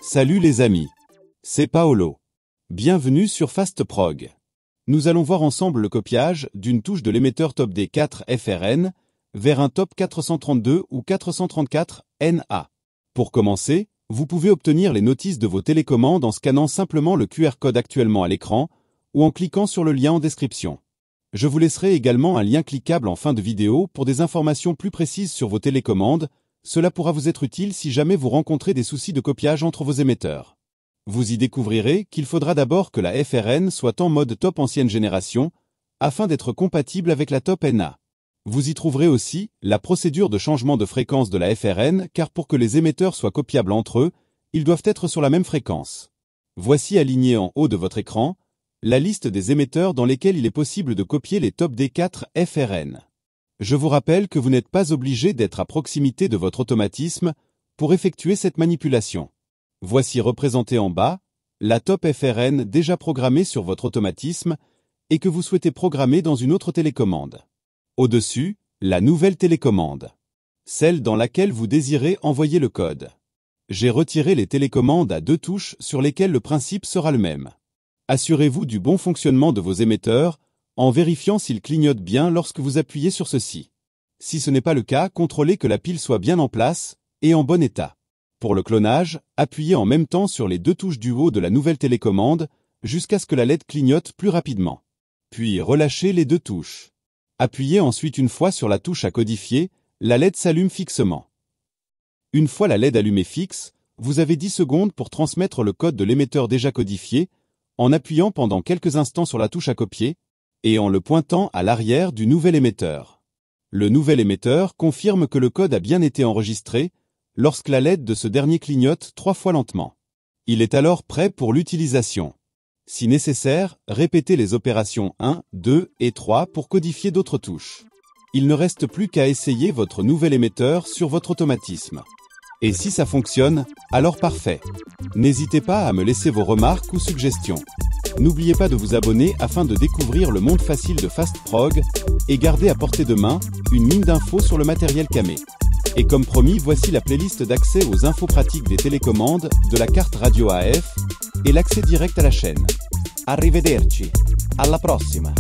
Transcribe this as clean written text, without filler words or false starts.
Salut les amis, c'est Paolo. Bienvenue sur FastProg. Nous allons voir ensemble le copiage d'une touche de l'émetteur Top D4 FRN vers un Top 432 ou 434 NA. Pour commencer, vous pouvez obtenir les notices de vos télécommandes en scannant simplement le QR code actuellement à l'écran ou en cliquant sur le lien en description. Je vous laisserai également un lien cliquable en fin de vidéo pour des informations plus précises sur vos télécommandes. Cela pourra vous être utile si jamais vous rencontrez des soucis de copiage entre vos émetteurs. Vous y découvrirez qu'il faudra d'abord que la FRN soit en mode Top ancienne génération, afin d'être compatible avec la Top NA. Vous y trouverez aussi la procédure de changement de fréquence de la FRN, car pour que les émetteurs soient copiables entre eux, ils doivent être sur la même fréquence. Voici aligné en haut de votre écran, la liste des émetteurs dans lesquels il est possible de copier les Top D4 FRN. Je vous rappelle que vous n'êtes pas obligé d'être à proximité de votre automatisme pour effectuer cette manipulation. Voici représentée en bas la Top FRN déjà programmée sur votre automatisme et que vous souhaitez programmer dans une autre télécommande. Au-dessus, la nouvelle télécommande, celle dans laquelle vous désirez envoyer le code. J'ai retiré les télécommandes à 2 touches sur lesquelles le principe sera le même. Assurez-vous du bon fonctionnement de vos émetteurs en vérifiant s'ils clignotent bien lorsque vous appuyez sur ceux-ci. Si ce n'est pas le cas, contrôlez que la pile soit bien en place et en bon état. Pour le clonage, appuyez en même temps sur les 2 touches du haut de la nouvelle télécommande jusqu'à ce que la LED clignote plus rapidement. Puis relâchez les 2 touches. Appuyez ensuite une fois sur la touche à codifier, la LED s'allume fixement. Une fois la LED allumée fixe, vous avez 10 secondes pour transmettre le code de l'émetteur déjà codifié en appuyant pendant quelques instants sur la touche à copier et en le pointant à l'arrière du nouvel émetteur. Le nouvel émetteur confirme que le code a bien été enregistré lorsque la LED de ce dernier clignote 3 fois lentement. Il est alors prêt pour l'utilisation. Si nécessaire, répétez les opérations 1, 2 et 3 pour codifier d'autres touches. Il ne reste plus qu'à essayer votre nouvel émetteur sur votre automatisme. Et si ça fonctionne, alors parfait. N'hésitez pas à me laisser vos remarques ou suggestions. N'oubliez pas de vous abonner afin de découvrir le monde facile de FastProg et garder à portée de main une mine d'infos sur le matériel camé. Et comme promis, voici la playlist d'accès aux infos pratiques des télécommandes, de la carte radio AF et l'accès direct à la chaîne. Arrivederci, alla prossima!